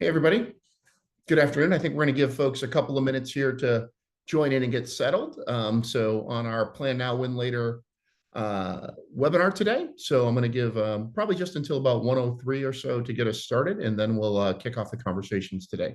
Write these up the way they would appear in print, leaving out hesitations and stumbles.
Hey, everybody. Good afternoon. I think we're going to give folks a couple of minutes here to join in and get settled. So on our Plan Now, Win Later webinar today. So I'm going to give probably just until about 1:03 or so to get us started, and then we'll kick off the conversations today.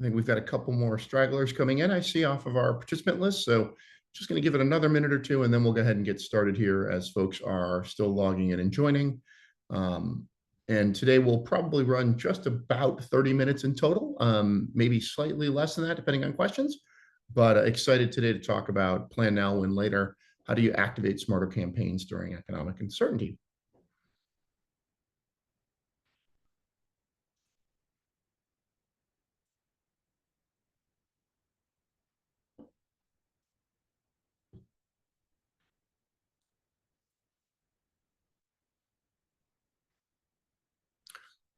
I think we've got a couple more stragglers coming in, I see, off of our participant list. So just going to give it another minute or two, and then we'll go ahead and get started here as folks are still logging in and joining. And today we'll probably run just about 30 minutes in total, maybe slightly less than that, depending on questions. But excited today to talk about Plan Now, Win Later. How do you activate smarter campaigns during economic uncertainty?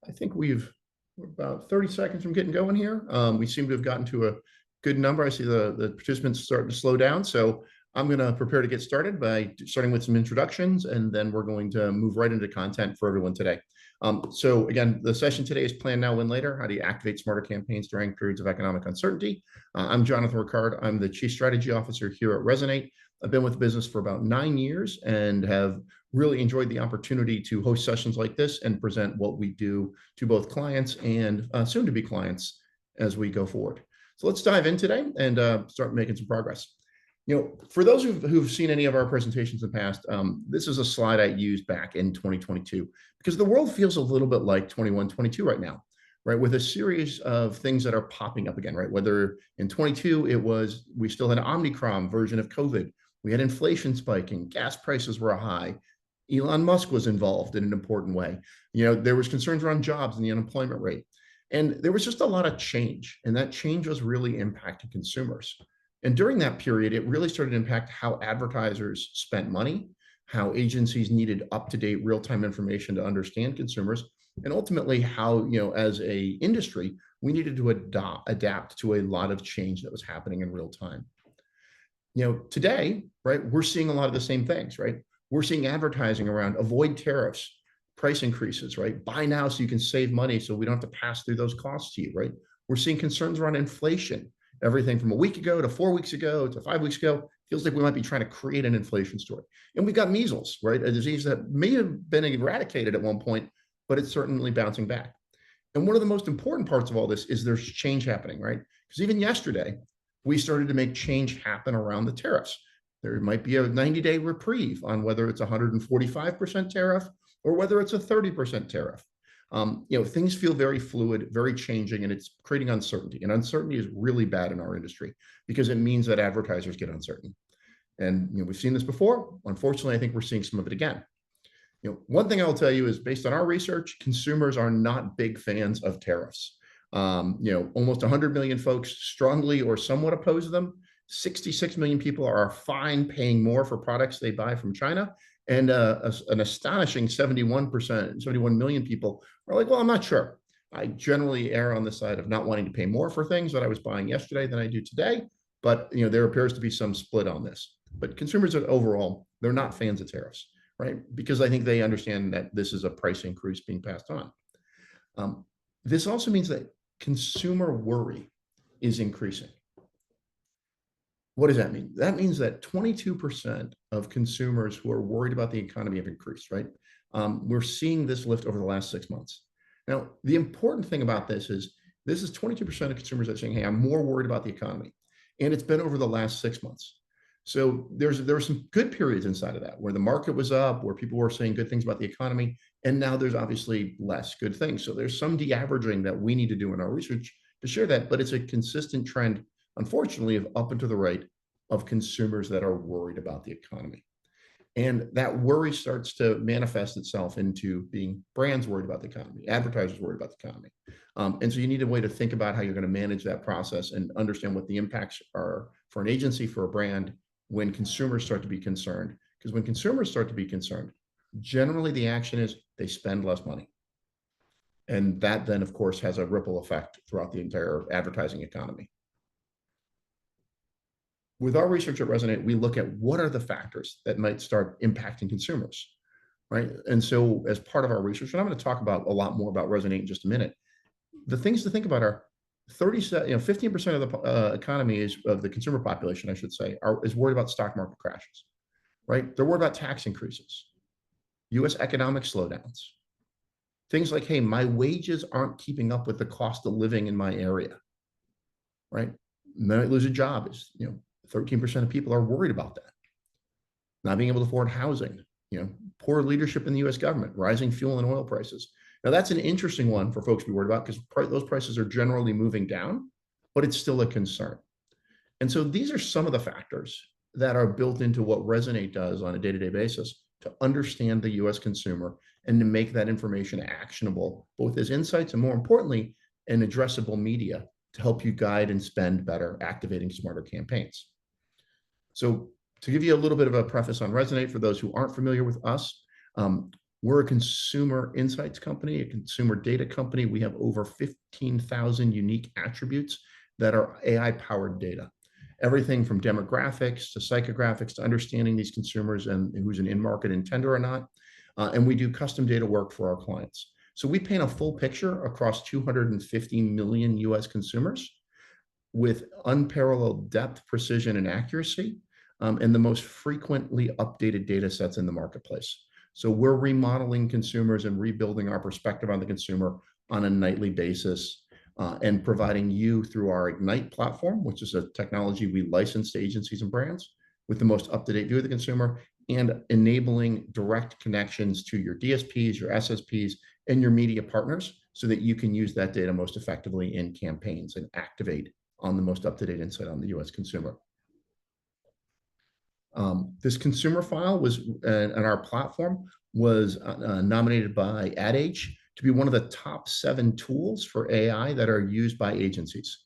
I think we're about 30 seconds from getting going here. We seem to have gotten to a good number. I see the participants starting to slow down. So I'm going to prepare to get started by starting with some introductions, and then we're going to move right into content for everyone today. So again, the session today is Plan Now, Win Later. How do you activate smarter campaigns during periods of economic uncertainty? I'm Jonathan Ricard. I'm the Chief Strategy Officer here at Resonate. I've been with the business for about 9 years and have really enjoyed the opportunity to host sessions like this and present what we do to both clients and soon to be clients as we go forward. So let's dive in today and start making some progress. For those who've seen any of our presentations in the past, this is a slide I used back in 2022 because the world feels a little bit like 21-22 right now, right? With a series of things that are popping up again, right? Whether in 22 we still had an Omicron version of COVID, we had inflation spiking, gas prices were high, Elon Musk was involved in an important way. There was concerns around jobs and the unemployment rate, and there was just a lot of change, and that change was really impacting consumers. And during that period, it really started to impact how advertisers spent money, how agencies needed up-to-date real-time information to understand consumers, and ultimately how, as a industry, we needed to adapt to a lot of change that was happening in real time. Today, right, we're seeing a lot of the same things, right? We're seeing advertising around avoid tariffs, price increases, right? Buy now so you can save money so we don't have to pass through those costs to you, right? We're seeing concerns around inflation. Everything from a week ago to 4 weeks ago to 5 weeks ago feels like we might be trying to create an inflation story. And we've got measles, right? A disease that may have been eradicated at one point, but it's certainly bouncing back. And one of the most important parts of all this is there's change happening, right? Because even yesterday, we started to make change happen around the tariffs. There might be a 90-day reprieve on whether it's 145% tariff or whether it's a 30% tariff. Things feel very fluid, very changing, and it's creating uncertainty. And uncertainty is really bad in our industry because it means that advertisers get uncertain. And we've seen this before. Unfortunately, I think we're seeing some of it again. One thing I'll tell you is, based on our research, consumers are not big fans of tariffs. Almost 100 million folks strongly or somewhat oppose them. 66 million people are fine paying more for products they buy from China. And an astonishing 71 million people are like, well, I'm not sure. I generally err on the side of not wanting to pay more for things that I was buying yesterday than I do today. But there appears to be some split on this. But consumers overall, they're not fans of tariffs, right? Because I think they understand that this is a price increase being passed on. This also means that consumer worry is increasing. What does that mean? That means that 22% of consumers who are worried about the economy have increased, right? We're seeing this lift over the last 6 months. Now, the important thing about this is 22% of consumers that are saying, hey, I'm more worried about the economy. And it's been over the last 6 months. So there were some good periods inside of that where the market was up, where people were saying good things about the economy. And now there's obviously less good things. So there's some de-averaging that we need to do in our research to share that. But it's a consistent trend, unfortunately, of up and to the right of consumers that are worried about the economy. And that worry starts to manifest itself into being brands worried about the economy, advertisers worried about the economy. And so you need a way to think about how you're going to manage that process and understand what the impacts are for an agency, for a brand, when consumers start to be concerned. Because when consumers start to be concerned, Generally, the action is they spend less money. And that then, of course, has a ripple effect throughout the entire advertising economy. With our research at Resonate, we look at what are the factors that might start impacting consumers, right? And so as part of our research, and I'm going to talk about a lot more about Resonate in just a minute, the things to think about are 15% of the economy of the consumer population, I should say, is worried about stock market crashes, right? They're worried about tax increases, US economic slowdowns, things like, hey, my wages aren't keeping up with the cost of living in my area, right? Then I lose a job. 13% of people are worried about that. Not being able to afford housing, poor leadership in the US government, rising fuel and oil prices. Now, that's an interesting one for folks to be worried about because those prices are generally moving down, but it's still a concern. And so these are some of the factors that are built into what Resonate does on a day-to-day basis to understand the US consumer and to make that information actionable, both as insights and, more importantly, an addressable media to help you guide and spend better, activating smarter campaigns. So to give you a little bit of a preface on Resonate, for those who aren't familiar with us, we're a consumer insights company, a consumer data company. We have over 15,000 unique attributes that are AI-powered data. Everything from demographics to psychographics to understanding these consumers and who's an in-market intender or not. And we do custom data work for our clients. So we paint a full picture across 250 million US consumers with unparalleled depth, precision, and accuracy, and the most frequently updated data sets in the marketplace. So we're remodeling consumers and rebuilding our perspective on the consumer on a nightly basis, and providing you through our Ignite platform, which is a technology we license to agencies and brands, with the most up-to-date view of the consumer, and enabling direct connections to your DSPs, your SSPs, and your media partners so that you can use that data most effectively in campaigns and activate on the most up-to-date insight on the US consumer. This consumer file was, on our platform, was nominated by Ad Age to be one of the top 7 tools for AI that are used by agencies.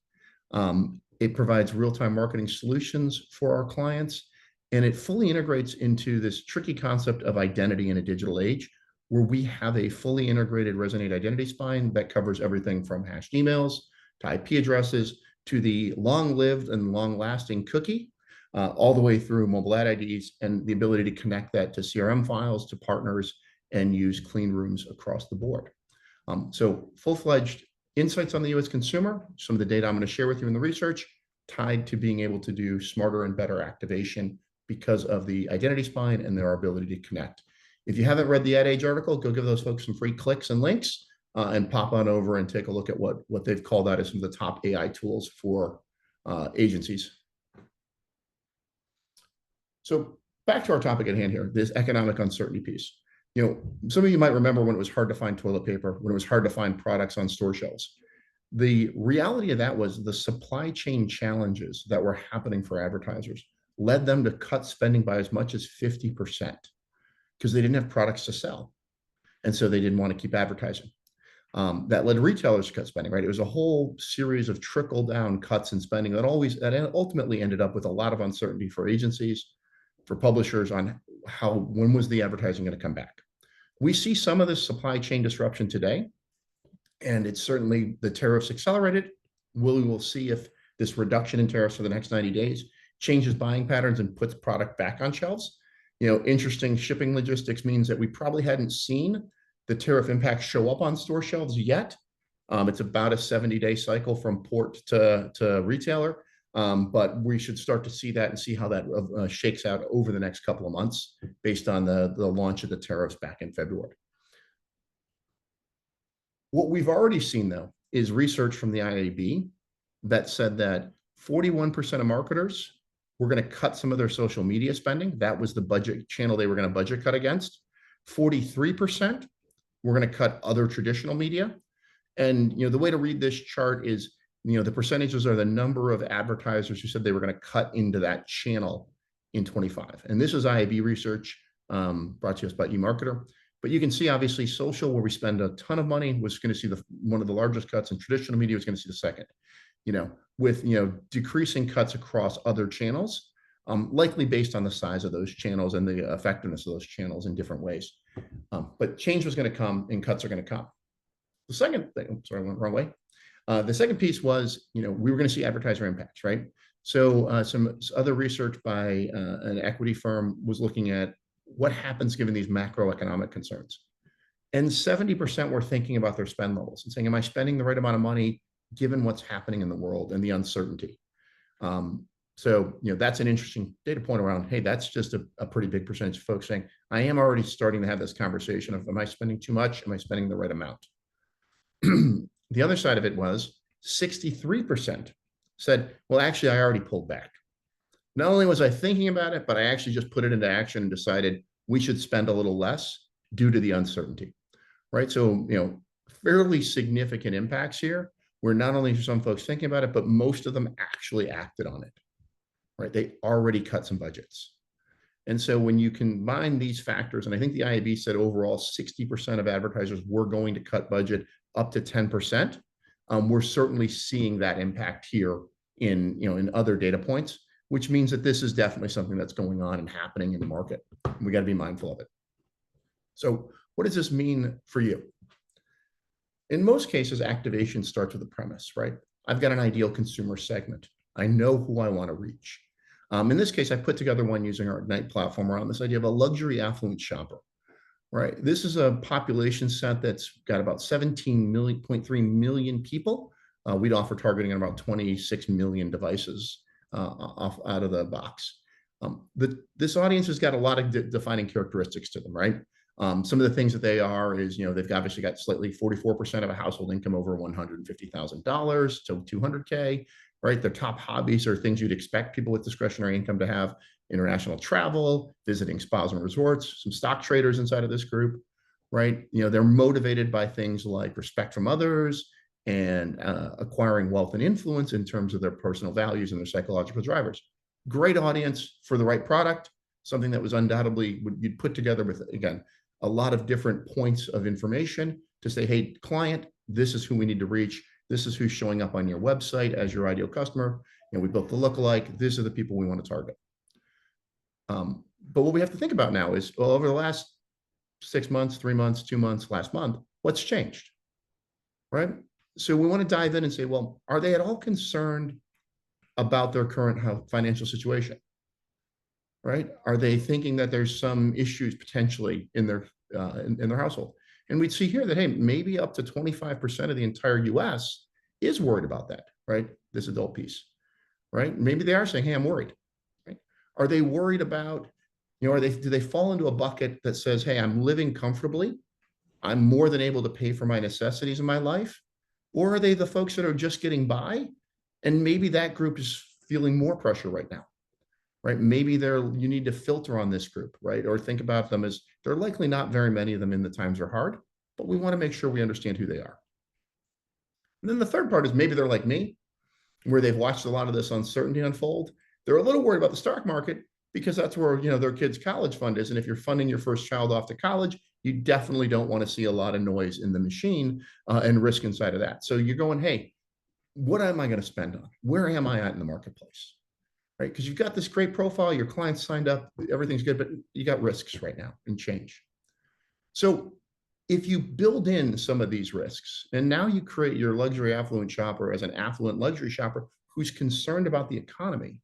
It provides real-time marketing solutions for our clients, and it fully integrates into this tricky concept of identity in a digital age, where we have a fully integrated Resonate identity spine that covers everything from hashed emails to IP addresses to the long-lived and long-lasting cookie, all the way through mobile ad IDs and the ability to connect that to CRM files, to partners, and use clean rooms across the board. So full-fledged insights on the US consumer, some of the data I'm going to share with you in the research, tied to being able to do smarter and better activation because of the identity spine and their ability to connect. If you haven't read the Ad Age article, go give those folks some free clicks and links, and pop on over and take a look at what they've called out as some of the top AI tools for agencies. So back to our topic at hand here, this economic uncertainty piece. Some of you might remember when it was hard to find toilet paper, when it was hard to find products on store shelves. The reality of that was the supply chain challenges that were happening for advertisers led them to cut spending by as much as 50% because they didn't have products to sell. And so they didn't want to keep advertising. That led retailers to cut spending, right? It was a whole series of trickle down cuts in spending that ultimately ended up with a lot of uncertainty for agencies, for publishers on when was the advertising going to come back. We see some of this supply chain disruption today, and it's certainly the tariffs accelerated. We will see if this reduction in tariffs for the next 90 days changes buying patterns and puts product back on shelves. Interesting shipping logistics means that we probably hadn't seen the tariff impact show up on store shelves yet. It's about a 70-day cycle from port to retailer, but we should start to see that and see how that shakes out over the next couple of months based on the launch of the tariffs back in February. What we've already seen, though, is research from the IAB that said that 41% of marketers were going to cut some of their social media spending. That was the budget channel they were going to budget cut against. 43% were going to cut other traditional media. And the way to read this chart is, the percentages are the number of advertisers who said they were going to cut into that channel in 25. And this is IAB research brought to us by eMarketer. But you can see, obviously, social, where we spend a ton of money, was going to see one of the largest cuts, and traditional media was going to see the second. With decreasing cuts across other channels, likely based on the size of those channels and the effectiveness of those channels in different ways. But change was going to come and cuts are going to come. The second thing, sorry, I went the wrong way. The second piece was, we were going to see advertiser impacts, right? So some other research by an equity firm was looking at what happens given these macroeconomic concerns. And 70% were thinking about their spend levels and saying, am I spending the right amount of money given what's happening in the world and the uncertainty? So that's an interesting data point around, hey, that's just a pretty big percentage of folks saying, I am already starting to have this conversation of, am I spending too much? Am I spending the right amount? The other side of it was 63% said, well, actually, I already pulled back. Not only was I thinking about it, but I actually just put it into action and decided we should spend a little less due to the uncertainty, right? So, fairly significant impacts here, where not only are some folks thinking about it, but most of them actually acted on it, right? They already cut some budgets. And so when you combine these factors, and I think the IAB said overall 60% of advertisers were going to cut budget up to 10%, we're certainly seeing that impact here in other data points, which means that this is definitely something that's going on and happening in the market. We got to be mindful of it. So what does this mean for you? In most cases, activation starts with a premise, right? I've got an ideal consumer segment. I know who I want to reach. In this case, I put together one using our Ignite platform around this idea of a luxury affluent shopper, right? This is a population set that's got about 17.3 million people. We'd offer targeting on about 26 million devices out of the box. This audience has got a lot of defining characteristics to them, right? Some of the things that they are is, they've obviously got slightly 44% of a household income over $150,000 to 200K, right? Their top hobbies are things you'd expect people with discretionary income to have: international travel, visiting spas and resorts, some stock traders inside of this group, right? They're motivated by things like respect from others and acquiring wealth and influence in terms of their personal values and their psychological drivers. Great audience for the right product, something that was undoubtedly you'd put together with, again, a lot of different points of information to say, hey, client, this is who we need to reach. This is who's showing up on your website as your ideal customer. We built the lookalike. These are the people we want to target. But what we have to think about now is, well, over the last 6 months, 3 months, 2 months, last month, what's changed, right? So we want to dive in and say, well, are they at all concerned about their current financial situation, right? Are they thinking that there's some issues potentially in their household? And we'd see here that, hey, maybe up to 25% of the entire US is worried about that, right? This adult piece, right? Maybe they are saying, hey, I'm worried, right? Are they worried about, do they fall into a bucket that says, hey, I'm living comfortably, I'm more than able to pay for my necessities in my life? Or are they the folks that are just getting by? And maybe that group is feeling more pressure right now, right? Maybe you need to filter on this group, right? Or think about them as, there are likely not very many of them in the times are hard, but we want to make sure we understand who they are. And then the third part is maybe they're like me, where they've watched a lot of this uncertainty unfold. They're a little worried about the stock market because that's where, their kid's college fund is. And if you're funding your first child off to college, you definitely don't want to see a lot of noise in the machine and risk inside of that. So you're going, hey, what am I going to spend on? Where am I at in the marketplace? Right? Because you've got this great profile, your clients signed up, everything's good, but you got risks right now and change. So if you build in some of these risks, and now you create your luxury affluent shopper as an affluent luxury shopper who's concerned about the economy,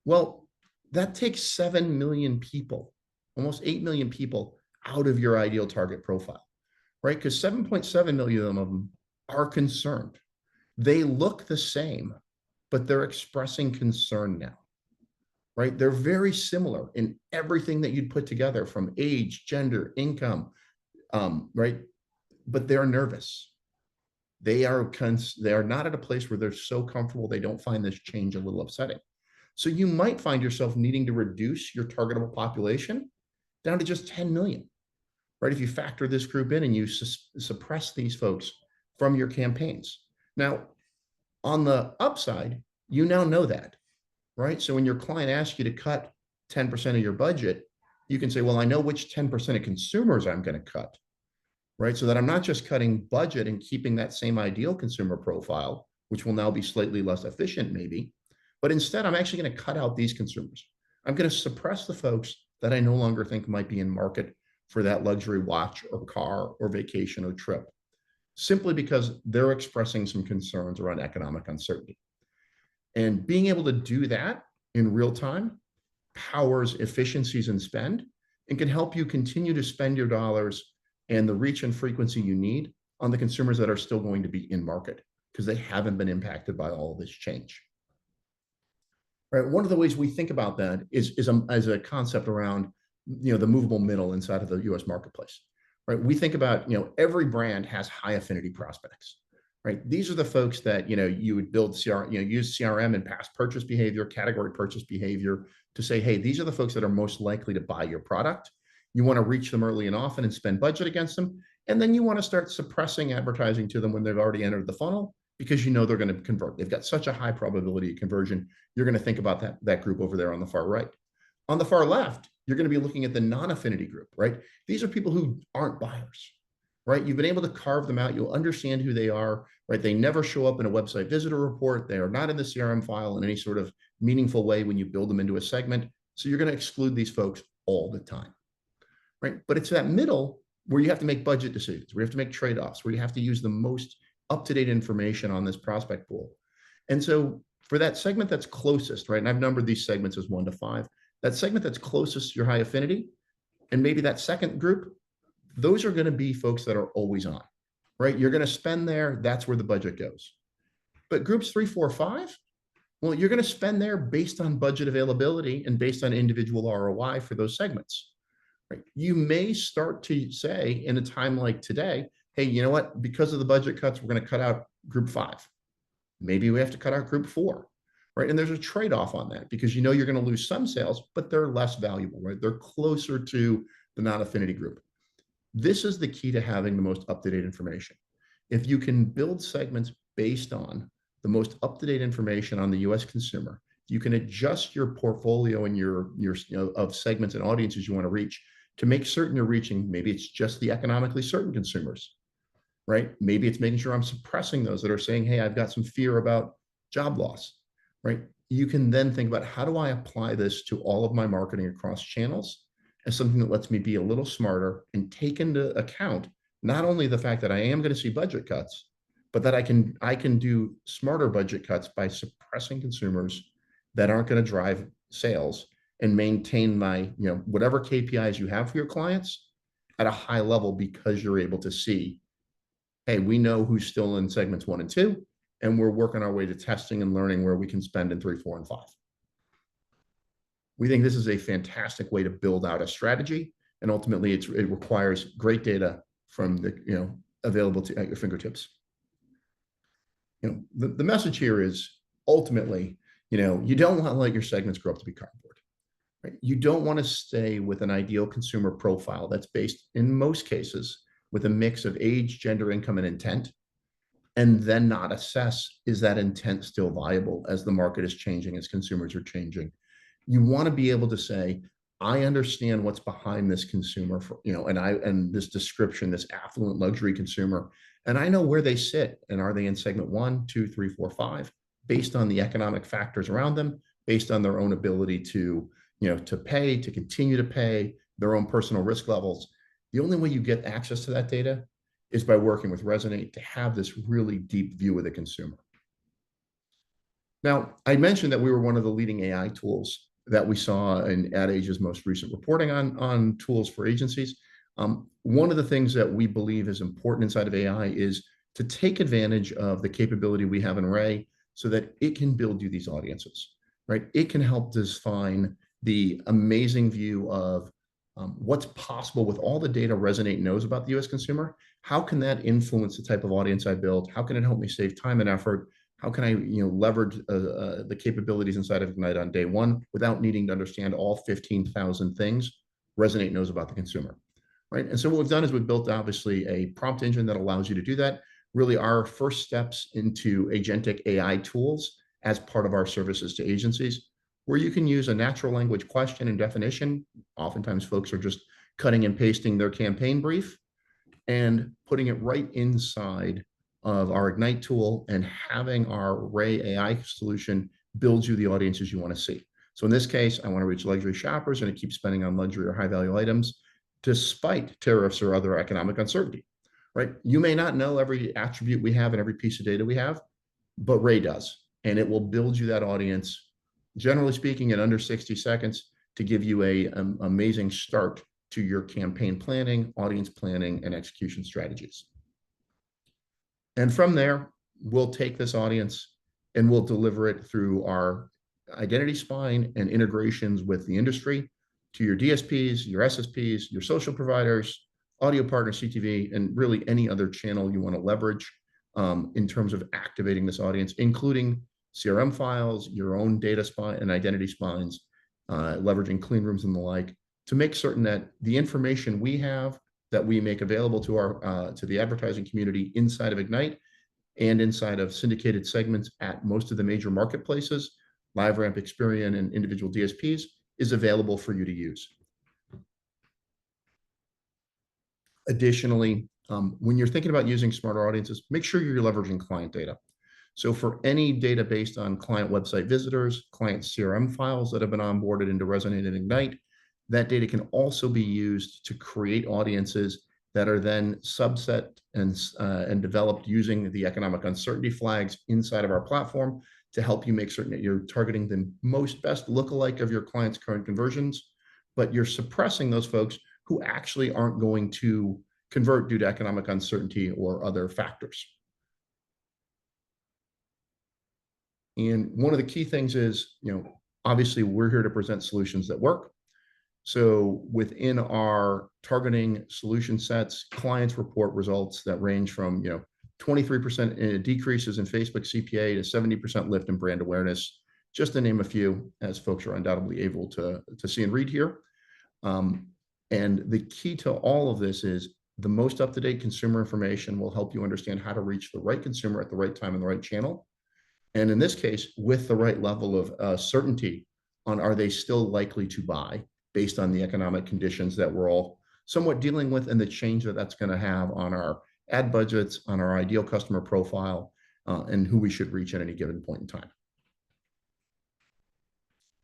well, that takes 7 million people, almost 8 million people out of your ideal target profile, right? Because 7.7 million of them are concerned. They look the same, but they're expressing concern now, right? They're very similar in everything that you'd put together, from age, gender, income, right? But they're nervous. They are not at a place where they're so comfortable they don't find this change a little upsetting. So you might find yourself needing to reduce your targetable population down to just 10 million, right? If you factor this group in and you suppress these folks from your campaigns. Now, on the upside, you now know that, right? So when your client asks you to cut 10% of your budget, you can say, well, I know which 10% of consumers I'm going to cut, right? So that I'm not just cutting budget and keeping that same ideal consumer profile, which will now be slightly less efficient maybe, but instead I'm actually going to cut out these consumers. I'm going to suppress the folks that I no longer think might be in market for that luxury watch or car or vacation or trip, simply because they're expressing some concerns around economic uncertainty. And being able to do that in real time powers efficiencies in spend and can help you continue to spend your dollars and the reach and frequency you need on the consumers that are still going to be in market because they haven't been impacted by all of this change. Right. One of the ways we think about that is as a concept around the movable middle inside of the U.S. marketplace. Right. We think about every brand has high affinity prospects. Right. These are the folks that you would build use CRM and past purchase behavior, category purchase behavior to say, hey, these are the folks that are most likely to buy your product. You want to reach them early and often and spend budget against them. And then you want to start suppressing advertising to them when they've already entered the funnel because they're going to convert. They've got such a high probability of conversion. You're going to think about that group over there on the far right. On the far left, you're going to be looking at the non-affinity group, right? These are people who aren't buyers, right? You've been able to carve them out. You'll understand who they are, right? They never show up in a website visitor report. They are not in the CRM file in any sort of meaningful way when you build them into a segment. So you're going to exclude these folks all the time, right? But it's that middle where you have to make budget decisions, where you have to make trade-offs, where you have to use the most up-to-date information on this prospect pool. And so for that segment that's closest, right, and I've numbered these segments as 1 to 5, that segment that's closest to your high affinity, and maybe that second group, those are going to be folks that are always on, right? You're going to spend there, that's where the budget goes. But groups 3, 4, 5, well, you're going to spend there based on budget availability and based on individual ROI for those segments. Right? You may start to say in a time like today, hey, you know what? Because of the budget cuts, we're going to cut out group 5. Maybe we have to cut out group 4, right? And there's a trade-off on that because you're going to lose some sales, but they're less valuable, right? They're closer to the non-affinity group. This is the key to having the most up-to-date information. If you can build segments based on the most up-to-date information on the U.S. consumer, you can adjust your portfolio and your of segments and audiences you want to reach to make certain you're reaching. Maybe it's just the economically certain consumers, right? Maybe it's making sure I'm suppressing those that are saying, hey, I've got some fear about job loss, right? You can then think about how do I apply this to all of my marketing across channels as something that lets me be a little smarter and take into account not only the fact that I am going to see budget cuts, but that I can do smarter budget cuts by suppressing consumers that aren't going to drive sales and maintain my, whatever KPIs you have for your clients at a high level because you're able to see, hey, we know who's still in segments 1 and 2, and we're working our way to testing and learning where we can spend in 3, 4, and 5. We think this is a fantastic way to build out a strategy, and ultimately it requires great data from the available at your fingertips. The message here is ultimately, you don't want to let your segments grow up to be cardboard. Right? You don't want to stay with an ideal consumer profile that's based in most cases with a mix of age, gender, income, and intent, and then not assess, is that intent still viable as the market is changing, as consumers are changing? You want to be able to say, I understand what's behind this consumer, and this description, this affluent luxury consumer, and I know where they sit, and are they in segment 1, 2, 3, 4, 5, based on the economic factors around them, based on their own ability to pay, to continue to pay, their own personal risk levels. The only way you get access to that data is by working with Resonate to have this really deep view of the consumer. Now, I mentioned that we were one of the leading AI tools that we saw in Ad Age's most recent reporting on tools for agencies. One of the things that we believe is important inside of AI is to take advantage of the capability we have in Ray so that it can build you these audiences, right? It can help define the amazing view of what's possible with all the data Resonate knows about the US consumer. How can that influence the type of audience I build? How can it help me save time and effort? How can I leverage the capabilities inside of Ignite on day one without needing to understand all 15,000 things Resonate knows about the consumer, right? And so what we've done is we've built obviously a prompt engine that allows you to do that. Really our first steps into agentic AI tools as part of our services to agencies, where you can use a natural language question and definition. Oftentimes folks are just cutting and pasting their campaign brief and putting it right inside of our Ignite tool and having our Ray AI solution build you the audiences you want to see. So in this case, I want to reach luxury shoppers and I keep spending on luxury or high value items. despite tariffs or other economic uncertainty, right? You may not know every attribute we have and every piece of data we have, but Ray does. And it will build you that audience, generally speaking, in under 60 seconds to give you an amazing start to your campaign planning, audience planning, and execution strategies. And from there, we'll take this audience and we'll deliver it through our identity spine and integrations with the industry to your DSPs, your SSPs, your social providers, audio partners, CTV, and really any other channel you want to leverage in terms of activating this audience, including CRM files, your own data spine and identity spines, leveraging clean rooms and the like, to make certain that the information we have that we make available to our to the advertising community inside of Ignite and inside of syndicated segments at most of the major marketplaces, LiveRamp, Experian, and individual DSPs, is available for you to use. Additionally, when you're thinking about using smarter audiences, make sure you're leveraging client data. So for any data based on client website visitors, client CRM files that have been onboarded into Resonate and Ignite, that data can also be used to create audiences that are then subset and developed using the economic uncertainty flags inside of our platform to help you make certain that you're targeting the best lookalike of your client's current conversions, but you're suppressing those folks who actually aren't going to convert due to economic uncertainty or other factors. And one of the key things is, obviously we're here to present solutions that work. So within our targeting solution sets, clients report results that range from 23% decreases in Facebook CPA to 70% lift in brand awareness, just to name a few, as folks are undoubtedly able to see and read here. And the key to all of this is the most up-to-date consumer information will help you understand how to reach the right consumer at the right time in the right channel. And in this case, with the right level of certainty on are they still likely to buy based on the economic conditions that we're all somewhat dealing with and the change that that's going to have on our ad budgets, on our ideal customer profile, and who we should reach at any given point in time.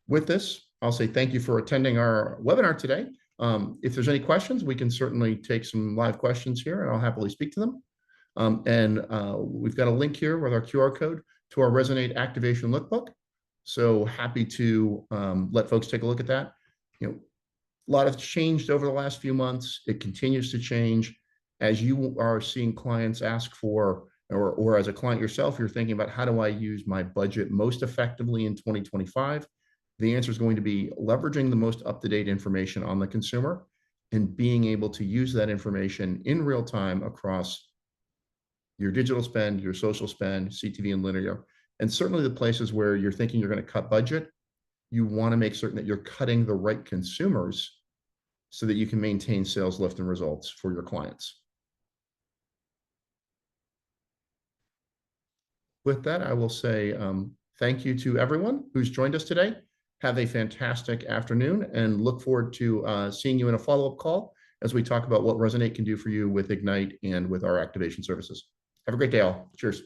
With this, I'll say thank you for attending our webinar today. If there's any questions, we can certainly take some live questions here and I'll happily speak to them. We've got a link here with our QR code to our Resonate Activation Lookbook. So happy to let folks take a look at that. A lot has changed over the last few months. It continues to change. As you are seeing clients ask for, or as a client yourself, you're thinking about how do I use my budget most effectively in 2025? The answer is going to be leveraging the most up-to-date information on the consumer and being able to use that information in real time across your digital spend, your social spend, CTV and linear, and certainly the places where you're thinking you're going to cut budget. You want to make certain that you're cutting the right consumers so that you can maintain sales lift and results for your clients. With that, I will say thank you to everyone who's joined us today. Have a fantastic afternoon and look forward to seeing you in a follow-up call as we talk about what Resonate can do for you with Ignite and with our activation services. Have a great day all. Cheers.